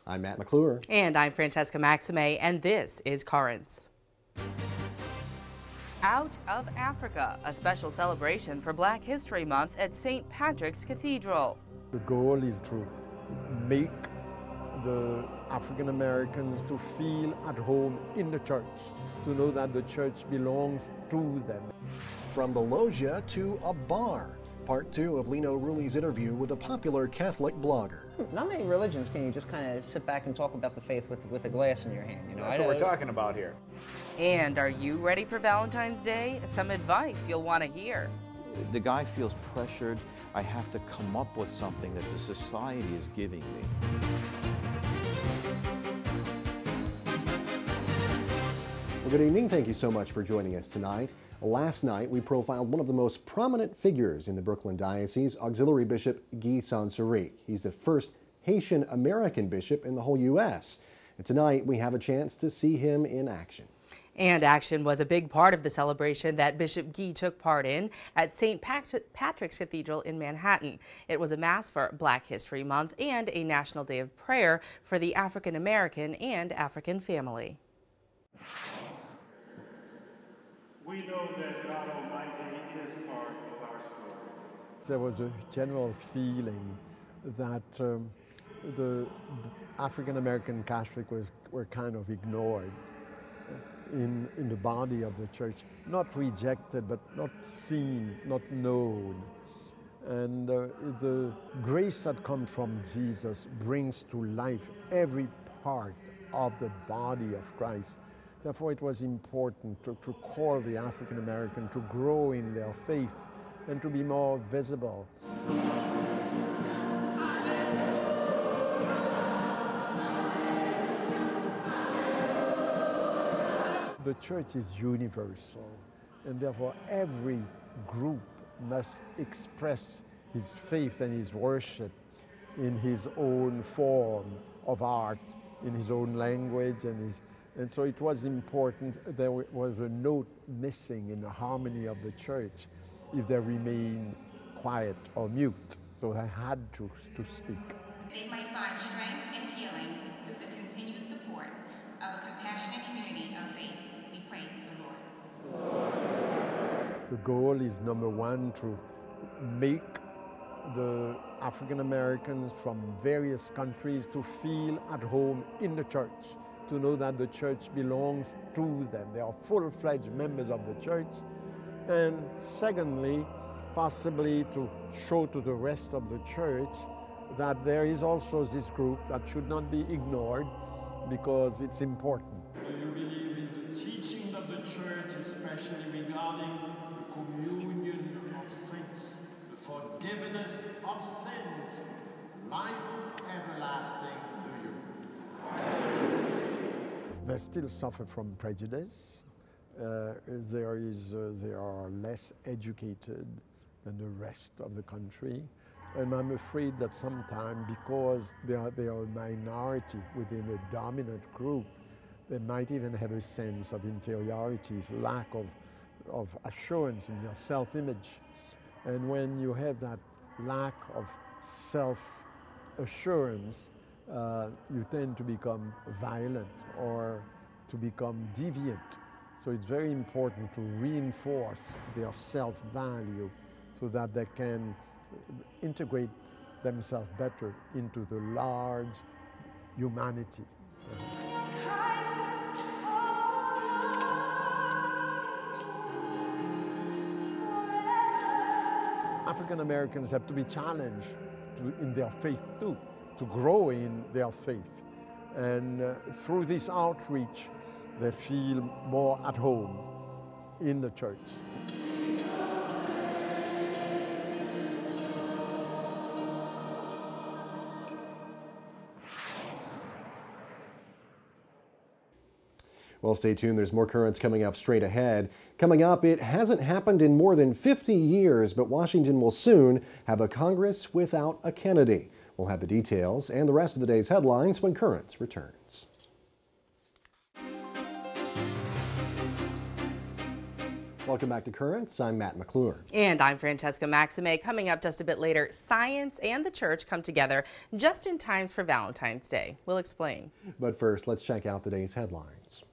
I'm Matt McClure. And I'm Francesca Maxime, and this is Currents. Out of Africa, a special celebration for Black History Month at St. Patrick's Cathedral. The goal is to make the African Americans to feel at home in the church, to know that the church belongs to them. From the loggia to a bar. Part 2 of Lino Rullis' interview with a popular Catholic blogger. Not many religions can you just kind of sit back and talk about the faith with a glass in your hand. You know, that's what we're talking about here. And are you ready for Valentine's Day? Some advice you'll want to hear. The guy feels pressured. I have to come up with something that the society is giving me. Well, good evening. Thank you so much for joining us tonight. Last night, we profiled one of the most prominent figures in the Brooklyn Diocese, Auxiliary Bishop Guy Sanseric. He's the first Haitian-American bishop in the whole U.S. And tonight, we have a chance to see him in action. And action was a big part of the celebration that Bishop Guy took part in at St. Patrick's Cathedral in Manhattan. It was a Mass for Black History Month and a National Day of Prayer for the African American and African family. We know that God Almighty is part of our story. There was a general feeling that the African American Catholics were kind of ignored in the body of the church, not rejected, but not seen, not known. And the grace that comes from Jesus brings to life every part of the body of Christ. Therefore, it was important to call the African American to grow in their faith and to be more visible. The church is universal, and therefore every group must express his faith and his worship in his own form of art, in his own language, and so it was important. There was a note missing in the harmony of the church if they remained quiet or mute. So I had to speak. They might find strength and healing through the continued support of a compassionate community of faith. We pray to the Lord. The goal is, number one, to make the African Americans from various countries to feel at home in the church, to know that the church belongs to them. They are full-fledged members of the church. And secondly, possibly to show to the rest of the church that there is also this group that should not be ignored because it's important. Do you believe in the teaching of the church, especially regarding the communion of saints, the forgiveness of sins, life everlasting? Do you? They still suffer from prejudice. They are less educated than the rest of the country. And I'm afraid that sometimes, because they are a minority within a dominant group, they might even have a sense of inferiority, lack of assurance in their self-image. And when you have that lack of self-assurance, you tend to become violent or to become deviant. So it's very important to reinforce their self-value so that they can integrate themselves better into the large humanity. African Americans have to be challenged in their faith too, to grow in their faith. And through this outreach, they feel more at home in the church. Well, stay tuned. There's more Currents coming up straight ahead. Coming up, it hasn't happened in more than 50 years, but Washington will soon have a Congress without a Kennedy. We'll have the details and the rest of the day's headlines when Currents returns. Welcome back to Currents. I'm Matt McClure. And I'm Francesca Maxime. Coming up just a bit later, science and the church come together just in time for Valentine's Day. We'll explain. But first, let's check out today's headlines.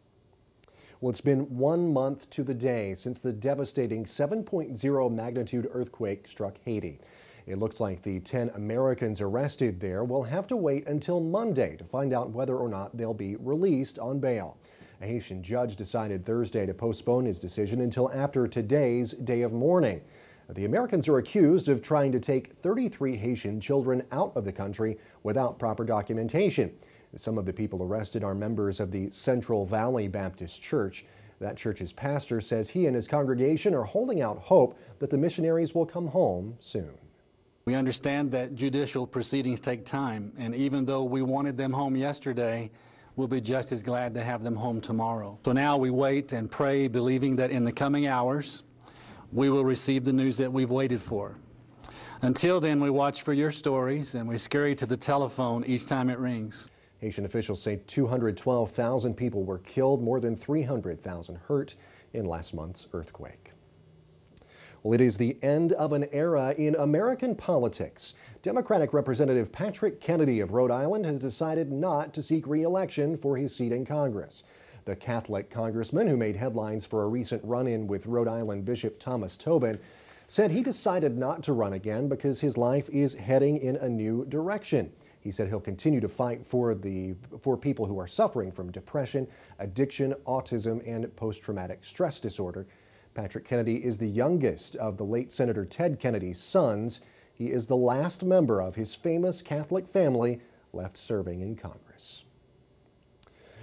Well, it's been 1 month to the day since the devastating 7.0 magnitude earthquake struck Haiti. It looks like the 10 Americans arrested there will have to wait until Monday to find out whether or not they'll be released on bail. A Haitian judge decided Thursday to postpone his decision until after today's day of mourning. The Americans are accused of trying to take 33 Haitian children out of the country without proper documentation. Some of the people arrested are members of the Central Valley Baptist Church. That church's pastor says he and his congregation are holding out hope that the missionaries will come home soon. We understand that judicial proceedings take time, and even though we wanted them home yesterday, we'll be just as glad to have them home tomorrow. So now we wait and pray, believing that in the coming hours, we will receive the news that we've waited for. Until then, we watch for your stories, and we scurry to the telephone each time it rings. Haitian officials say 212,000 people were killed, more than 300,000 hurt in last month's earthquake. Well, it is the end of an era in American politics. Democratic Representative Patrick Kennedy of Rhode Island has decided not to seek re-election for his seat in Congress. The Catholic congressman, who made headlines for a recent run-in with Rhode Island Bishop Thomas Tobin, said he decided not to run again because his life is heading in a new direction. He said he'll continue to fight for people who are suffering from depression, addiction, autism, and post-traumatic stress disorder. Patrick Kennedy is the youngest of the late Senator Ted Kennedy's sons. He is the last member of his famous Catholic family left serving in Congress.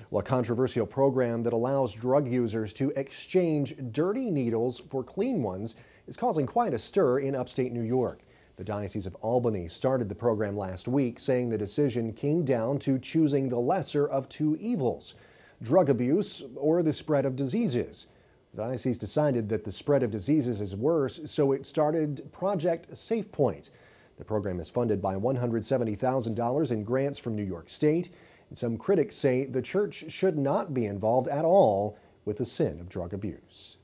Well, a controversial program that allows drug users to exchange dirty needles for clean ones is causing quite a stir in upstate New York. The Diocese of Albany started the program last week, saying the decision came down to choosing the lesser of two evils, drug abuse or the spread of diseases. The diocese decided that the spread of diseases is worse, so it started Project SafePoint. The program is funded by $170,000 in grants from New York State. And some critics say the church should not be involved at all with the sin of drug abuse.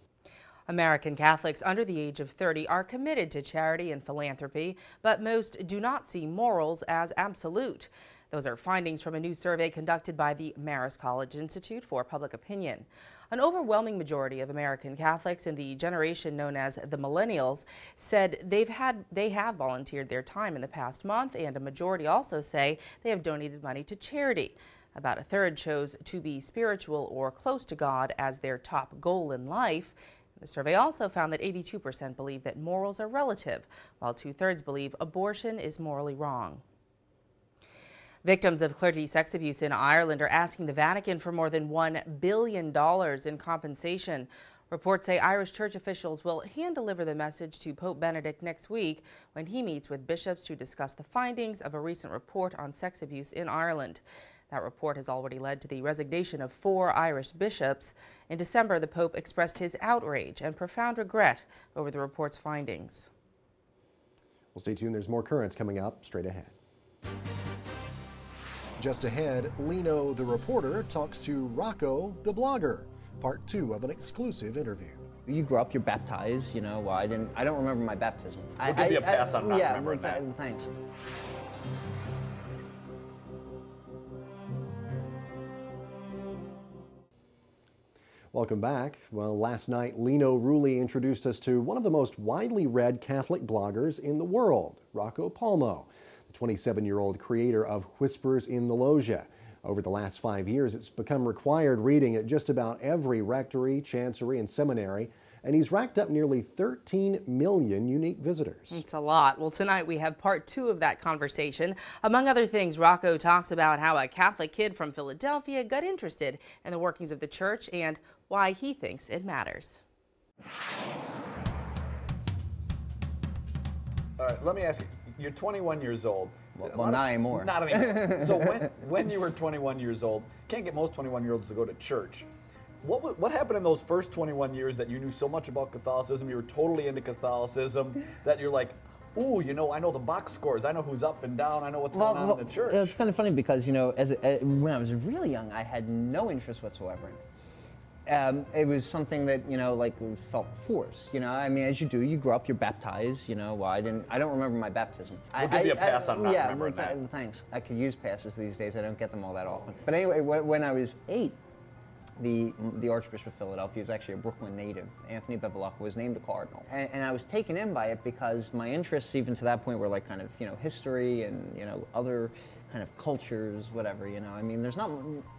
American Catholics under the age of 30 are committed to charity and philanthropy, but most do not see morals as absolute. Those are findings from a new survey conducted by the Marist College Institute for Public Opinion. An overwhelming majority of American Catholics in the generation known as the Millennials said they have volunteered their time in the past month, and a majority also say they have donated money to charity. About a third chose to be spiritual or close to God as their top goal in life. The survey also found that 82% believe that morals are relative, while 2/3 believe abortion is morally wrong. Victims of clergy sex abuse in Ireland are asking the Vatican for more than $1 billion in compensation. Reports say Irish church officials will hand-deliver the message to Pope Benedict next week when he meets with bishops to discuss the findings of a recent report on sex abuse in Ireland. That report has already led to the resignation of 4 Irish bishops. In December, the Pope expressed his outrage and profound regret over the report's findings. Well, stay tuned. There's more currents coming up straight ahead. Just ahead, Lino the reporter talks to Rocco the blogger, part 2 of an exclusive interview. You grew up, you're baptized, you know. I don't remember my baptism. We'll give you a pass on not remembering that. Thanks. Welcome back. Well, last night, Lino Rullis introduced us to one of the most widely read Catholic bloggers in the world, Rocco Palmo, the 27-year-old creator of Whispers in the Loggia. Over the last 5 years, it's become required reading at just about every rectory, chancery, and seminary, and he's racked up nearly 13 million unique visitors. It's a lot. Well, tonight we have part 2 of that conversation. Among other things, Rocco talks about how a Catholic kid from Philadelphia got interested in the workings of the church and why he thinks it matters. All right, let me ask you, you're 21 years old. Well, not anymore. Not anymore. So when you were 21 years old, can't get most 21-year-olds to go to church. What happened in those first 21 years that you knew so much about Catholicism, you were totally into Catholicism, that you're like, ooh, you know, I know the box scores, I know who's up and down, I know what's going on in the church. It's kind of funny because, you know, when I was really young, I had no interest whatsoever in it. It was something that, you know, like felt forced, you know. I mean, as you do, you grow up, you're baptized, you know. Well, I don't remember my baptism. We'll give you a pass on not remembering that. Thanks. I could use passes these days. I don't get them all that often. But anyway, when I was 8, the Archbishop of Philadelphia was actually a Brooklyn native. Anthony Bevilacqua was named a cardinal. And I was taken in by it because my interests, even to that point, were like kind of, you know, history and, you know, other kind of cultures, whatever, you know. I mean, there's not,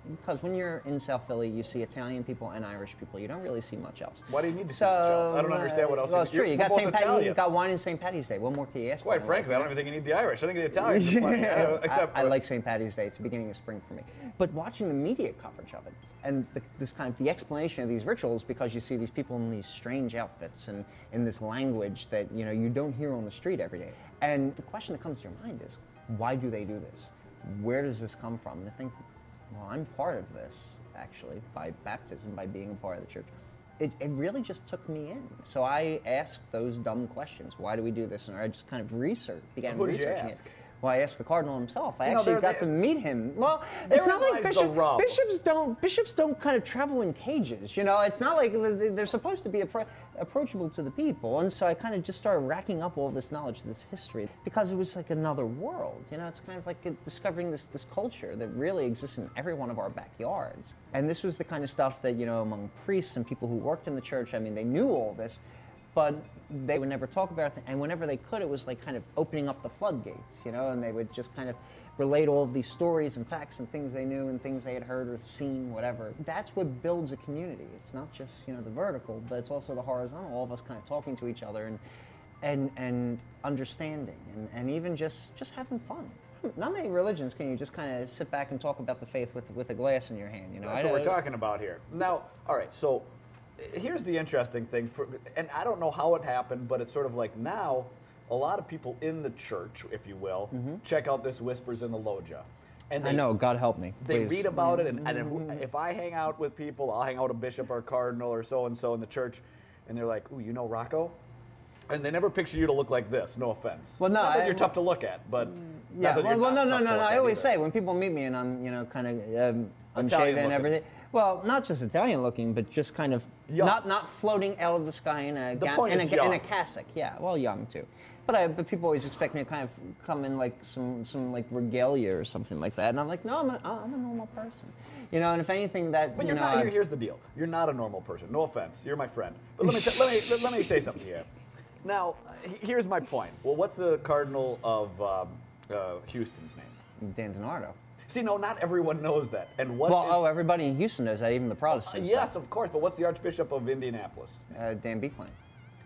because when you're in South Philly, you see Italian people and Irish people. You don't really see much else. Why do you need to see much else? I don't understand what else. Well, it's true. You got you got wine and St. Patty's Day. What more can you ask for? Quite frankly, I don't even think you need the Irish. I think the Italians are plenty. Except I like St. Patty's Day. It's the beginning of spring for me. But watching the media coverage of it and this kind of the explanation of these rituals, because you see these people in these strange outfits and in this language that, you know, you don't hear on the street every day. And the question that comes to your mind is, why do they do this? Where does this come from? And I think, well, I'm part of this, actually, by baptism, by being a part of the church. It really just took me in. So I asked those dumb questions. Why do we do this? And I just kind of began researching it. Well, I asked the cardinal himself. I actually got to meet him. Well, it's not like bishops don't kind of travel in cages, you know. It's not like they're supposed to be approachable to the people. And so I kind of just started racking up all this knowledge, this history, because it was like another world, you know. It's kind of like discovering this culture that really exists in every one of our backyards. And this was the kind of stuff that, you know, among priests and people who worked in the church, I mean, they knew all this, but they would never talk about it, and whenever they could, it was like kind of opening up the floodgates, you know, and they would just kind of relate all of these stories and facts and things they knew and things they had heard or seen, whatever. That's what builds a community. It's not just, you know, the vertical, but it's also the horizontal, all of us kind of talking to each other and understanding and even just having fun. Not many religions can you just kind of sit back and talk about the faith with a glass in your hand, you know. That's what we're talking about here. Now, all right, so here's the interesting thing, and I don't know how it happened, but it's sort of like now a lot of people in the church, if you will, check out this Whispers in the Loggia. And I know, God help me. They read about it, and if I hang out with people, I'll hang out with a bishop or a cardinal or so-and-so in the church, and they're like, ooh, you know Rocco? And they never picture you to look like this, no offense. Well, no, not that you're tough to look at, but yeah. No. I always say when people meet me and I'm, you know, kind of unshaven and everything. Well, not just Italian looking, but just kind of not floating out of the sky in a cassock. Yeah, well, young too. But people always expect me to kind of come in like some like regalia or something like that, and I'm like, no, I'm a normal person, you know. And if anything, but you're not. Here's the deal: you're not a normal person. No offense, you're my friend. But let me say something to you. Now, here's my point. Well, what's the Cardinal of Houston's name? Dan DiNardo. See, no, not everyone knows that. And everybody in Houston knows that, even the Protestants. Yes, of course. But what's the Archbishop of Indianapolis? Dan Beekline.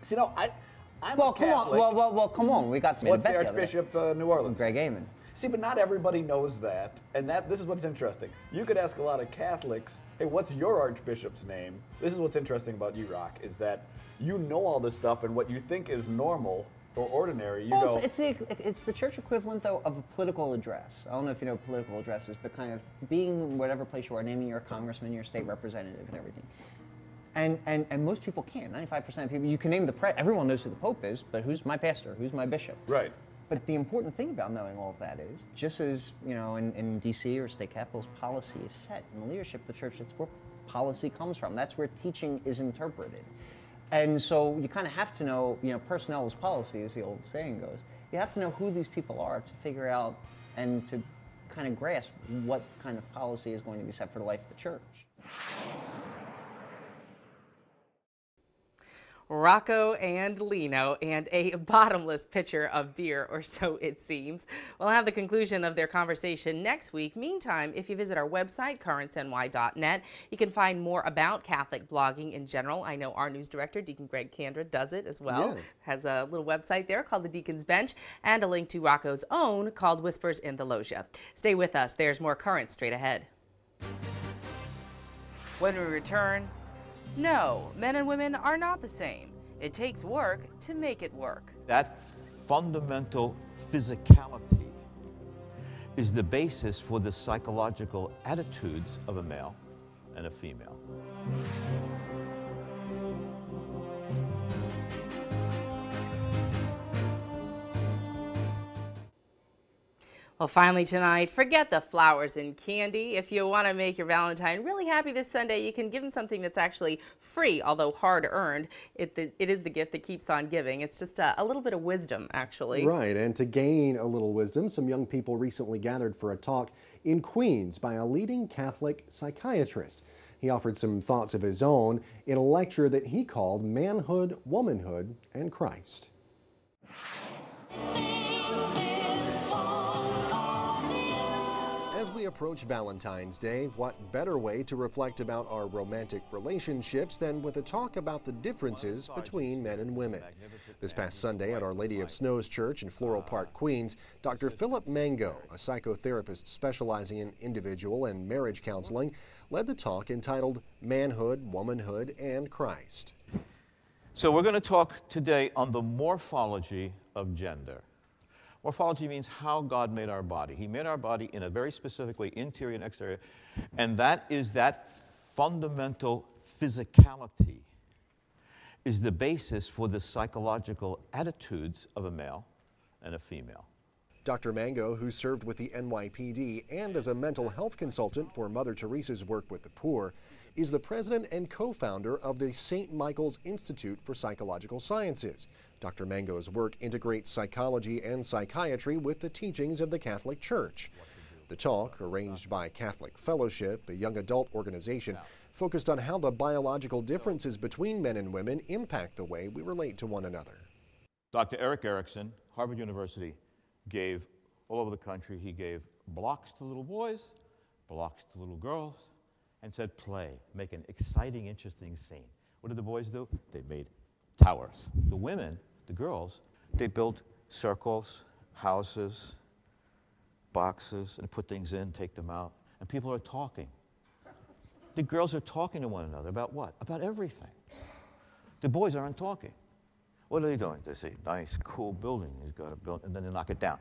See, no, I'm a Catholic. Well, come on. We got to What's the Archbishop of New Orleans? Greg Amen. See, but not everybody knows that, and this is what's interesting. You could ask a lot of Catholics, hey, what's your Archbishop's name? This is what's interesting about you, Rock, is that you know all this stuff, and what you think is normal or ordinary, it's the church equivalent, though, of a political address. I don't know if you know what political addresses, but kind of being whatever place you are, naming your congressman, your state representative, and everything. And most people can't. 95% of people, you can name everyone knows who the Pope is, but who's my pastor? Who's my bishop? Right. But the important thing about knowing all of that is, just as, you know, in D.C. or state capitals, policy is set in the leadership of the church. That's where policy comes from. That's where teaching is interpreted. And so you kind of have to know, you know, personnel is policy, as the old saying goes. You have to know who these people are to figure out and to kind of grasp what kind of policy is going to be set for the life of the church. Rocco and Lino, and a bottomless pitcher of beer, or so it seems. We'll have the conclusion of their conversation next week. Meantime, if you visit our website, currentsny.net, you can find more about Catholic blogging in general. I know our news director, Deacon Greg Kandra, does it as well. Yeah. Has a little website there called the Deacon's Bench, and a link to Rocco's own called Whispers in the Loggia. Stay with us. There's more Current straight ahead. When we return, no, men and women are not the same. It takes work to make it work. That fundamental physicality is the basis for the psychological attitudes of a male and a female. Well, Well, finally tonight, forget the flowers and candy. If you want to make your Valentine really happy this Sunday, you can give him something that's actually free, although hard-earned. It is the gift that keeps on giving. It's just a little bit of wisdom, actually. Right, and to gain a little wisdom, some young people recently gathered for a talk in Queens by a leading Catholic psychiatrist. He offered some thoughts of his own in a lecture that he called Manhood, Womanhood, and Christ. As we approach Valentine's Day, what better way to reflect about our romantic relationships than with a talk about the differences between men and women? This past Sunday at Our Lady of Snows Church in Floral Park, Queens, Dr. Philip Mango, a psychotherapist specializing in individual and marriage counseling, led the talk entitled Manhood, Womanhood, and Christ. So we're going to talk today on the morphology of gender. Morphology means how God made our body. He made our body in a very specific way, interior and exterior, and that fundamental physicality is the basis for the psychological attitudes of a male and a female. Dr. Mango, who served with the NYPD and as a mental health consultant for Mother Teresa's work with the poor, is the president and co-founder of the St. Michael's Institute for Psychological Sciences. Dr. Mango's work integrates psychology and psychiatry with the teachings of the Catholic Church. The talk, arranged by Catholic Fellowship, a young adult organization, focused on how the biological differences between men and women impact the way we relate to one another. Dr. Eric Erickson, Harvard University, gave all over the country, he gave blocks to little boys, blocks to little girls, and said, play, make an exciting, interesting scene. What did the boys do? They made towers. The women, the girls, they built circles, houses, boxes, and put things in, take them out, and people are talking. The girls are talking to one another about what? About everything. The boys aren't talking. What are they doing? They say, nice, cool building. He's got a building, and then they knock it down.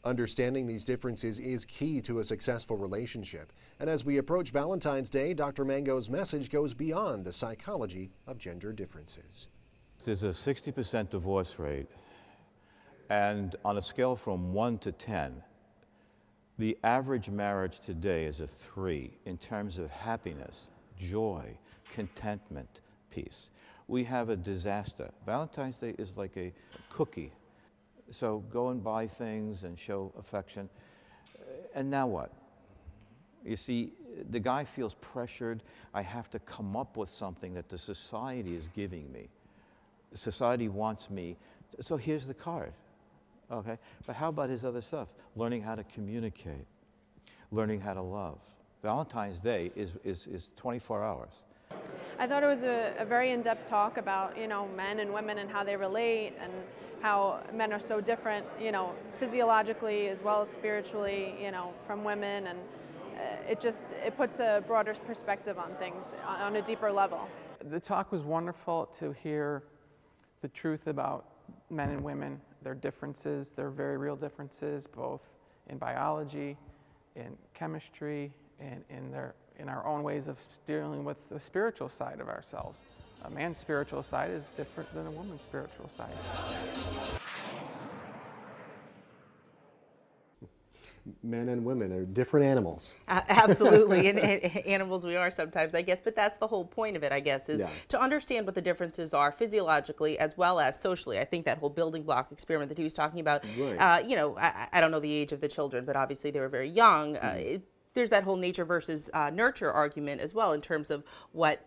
Understanding these differences is key to a successful relationship. And as we approach Valentine's Day, Dr. Mango's message goes beyond the psychology of gender differences. There's a 60% divorce rate, and on a scale from 1 to 10, the average marriage today is a 3 in terms of happiness, joy, contentment, peace. We have a disaster. Valentine's Day is like a cookie. So go and buy things and show affection. And now what? You see, the guy feels pressured. I have to come up with something that the society is giving me. The society wants me. So here's the card. Okay? But how about his other stuff? Learning how to communicate, learning how to love. Valentine's Day is 24 hours. I thought it was a very in-depth talk about, men and women and how they relate and how men are so different, physiologically as well as spiritually, from women, and it puts a broader perspective on things on a deeper level. The talk was wonderful to hear the truth about men and women, their differences, their very real differences, both in biology, in chemistry, and in our own ways of dealing with the spiritual side of ourselves. A man's spiritual side is different than a woman's spiritual side. Men and women are different animals. Absolutely, and animals we are sometimes, I guess, but that's the whole point of it, I guess, is to understand what the differences are physiologically as well as socially. I think that whole building block experiment that he was talking about, right. I don't know the age of the children, but obviously they were very young. There's that whole nature versus nurture argument as well in terms of what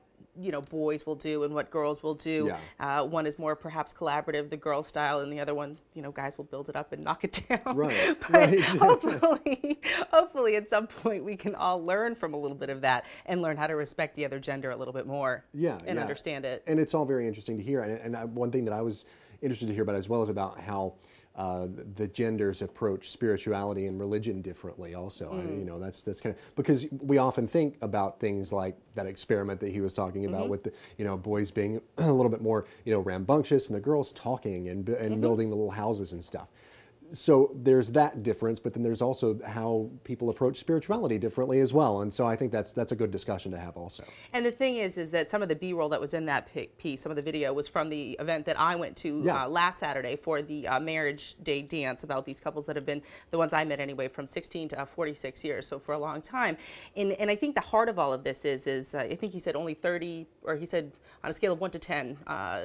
boys will do and what girls will do. Yeah. One is more perhaps collaborative, the girl style, and the other one, guys will build it up and knock it down. Right. But right. hopefully at some point we can all learn from a little bit of that and learn how to respect the other gender a little bit more. And understand it. And it's all very interesting to hear. And one thing that I was interested to hear about as well is about how the genders approach spirituality and religion differently also. That's kind of, because we often think about things like that experiment that he was talking about with the, boys being a little bit more, rambunctious and the girls talking and building the little houses and stuff. So there's that difference, but then there's also how people approach spirituality differently as well. And so I think that's a good discussion to have also. And the thing is that some of the B-roll that was in that piece, some of the video was from the event that I went to last Saturday for the marriage day dance about these couples that have been, the ones I met anyway, from 16 to 46 years, so for a long time. And I think the heart of all of this is I think he said only 30, or he said on a scale of 1 to 10,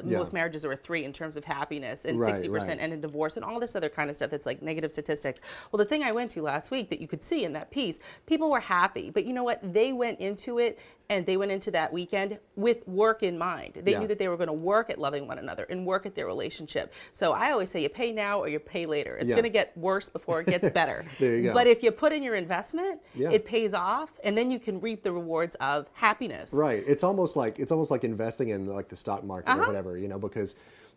most marriages are a 3 in terms of happiness, and 60% end in divorce, and all this other kind of stuff that's like negative statistics. Well, the thing I went to last week that you could see in that piece, people were happy, but you know what? They went into it, and they went into that weekend with work in mind. They knew that they were going to work at loving one another and work at their relationship. So I always say you pay now or you pay later. It's going to get worse before it gets better. There you go. But if you put in your investment, it pays off, and then you can reap the rewards of happiness. Right. It's almost like investing in like the stock market or whatever, you know, because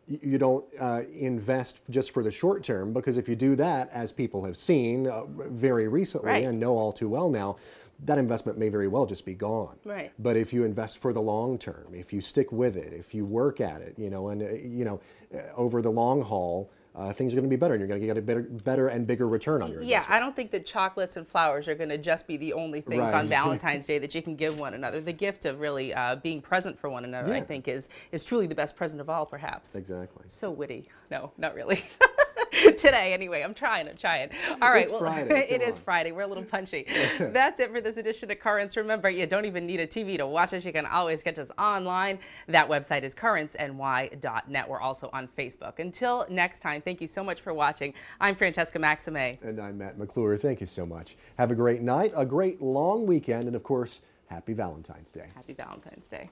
you don't invest just for the short term, because if you do that, as people have seen very recently and know all too well now, that investment may very well just be gone. Right. But if you invest for the long term, if you stick with it, if you work at it, you know, and over the long haul, things are going to be better, and you're going to get a better and bigger return on your investment. I don't think that chocolates and flowers are going to just be the only things on Valentine's Day that you can give one another. The gift of really being present for one another, I think, is truly the best present of all, perhaps. Exactly. So witty. No, not really. Today, anyway. I'm trying. All right. It's Friday. It is Friday. We're a little punchy. That's it for this edition of Currents. Remember, you don't even need a TV to watch us. You can always catch us online. That website is currentsny.net. We're also on Facebook. Until next time, thank you so much for watching. I'm Francesca Maxime. And I'm Matt McClure. Thank you so much. Have a great night, a great long weekend, and of course, happy Valentine's Day. Happy Valentine's Day.